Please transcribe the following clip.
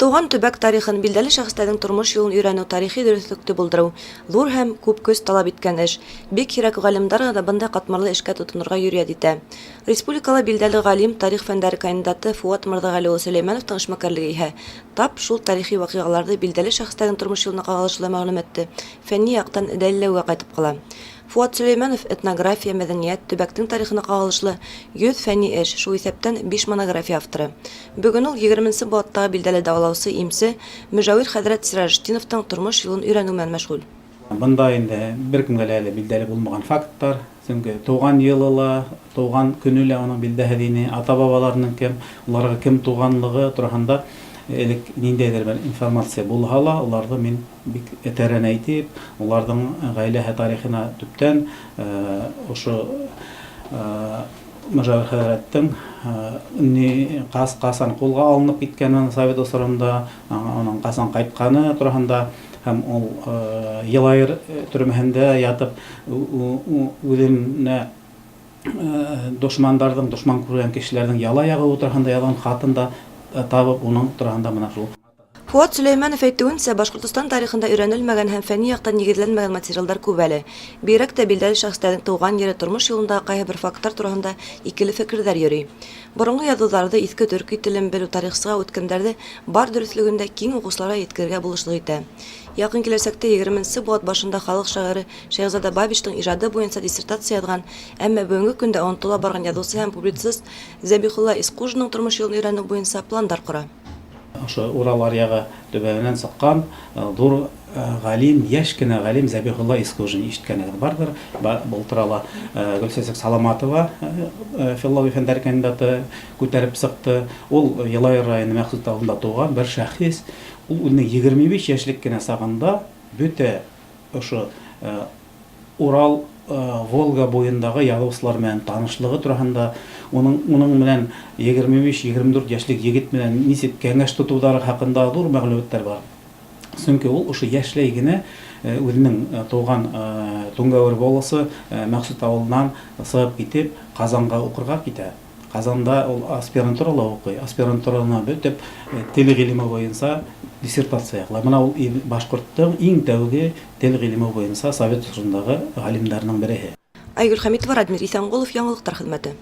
Туган төбәк тарихын, билдәле шәхестәрнең тормыш юлын өйрәнү, тарихи дөреслекте булдыру зур һәм күп көс талап иткән эш. Бик кирәк галимдар да бында катмарлы эшкә тотынырга юрьят итә. Республикала билдәле галим, тарих фәннәре кандидаты Фуат Мырзагали Сөләймановның эшмәкәрлеге иһә тап шул тарихи вакыйгаларны билдәле шәхестәрнең тормыш юлына кагылышлы мәгълүм итте. Фәнни яктан дәлилләүгә кайтып кала. Фуат Сөләйманов этнография, мәдәният, төбәктең тарихына кагылышлы 100 фәнни эш, шул исәптән 5 монография авторы. Бүген ул 20нче буаттагы билдәле дәвалаучы имсе Мөҗәвир хәзрәт Сираҗетдиновның тормыш юлын өйрәнү белән мәшгуль. Бында инде беркемгә лә билдәле булмаган фактлар, чөнки туган елы, туган көне лә аның билдәһе дине, ата-бабаларның кем, уларга кем туганлыгы турында элек ниндәйдер бер информация булһа ла, уларны мин бик этәрән әйтеп, уларның гаилә тарихына төптән ошо Мөҗәвир хәзрәттең касан кулга алынып киткәнен Совет осорында, аның касан кайтканы турында һәм ул Елайыр төрмәһендә ятып үзенә дошмандардың, дошман күргән кешеләрнең яла ягы утырганда язган хатын да табып уның турында менә шул. Фуат Сөләйманов әйтүенчә, Башкортстан тарихында өйрәнелмәгән һәм фәнни яктан нигезләнмәгән материаллар күп әле. Бигрәк тә билдәле шәхестәрнең туган йөре, тормыш юлында кайбер бер фактлар турында икеле фикерләр йөри. Борынгы язуларда иске төрки телен белү тарихчыга үткәндәрне бар дөрестлегендә киң укучыларга yetkергә булышлык итә. Якын киләчәктә 20нче буат башында халык шагыйре Шәһзадә Бабичның иҗаты буенча диссертация язган, әмма бүгенге көндә онытыла барган язучы һәм публицист Зәбихулла Искужинның тормыш юлын өйрәнү буенча планнар кора. Ошо Урал аръягы төбәгенән сыккан зур галим, яшь кенә галим Зәбихулла Искужин ишеткәнегез бардыр. Былтырала Гөлсәсек Саламатова филология фәннәре кандидаты күтәреп сыкты. Ул Елайыр районы Мәхсүт авылында туган бер шәхес. Ул үзенең 25 яшьлек кенә сагында бөтә ошо Урал, Волга буендагы язучылар белән танышлыгы турында, уның белән 25-24 яшьлек егет белән ничек кәңәш тотулары хакында зур мәгълүматлар бар. Чөнки ул ошо яшьләй генә үзенең туган Туңгавыр болысы Мәхсүт авылыннан сыгып китеп, Казанга укырга китә. Казанда ул аспирантурада укый. Аспирантураны бетеп, тел гыйлеме буенча диссертация яклый. Менә ул Башкорттың иң тәүге тел гыйлеме буенча Совет осорындагы галимнәрнең бере. Айгөл Хәмитова, Радмир Исәнгулов, яңалыктар хезмәте.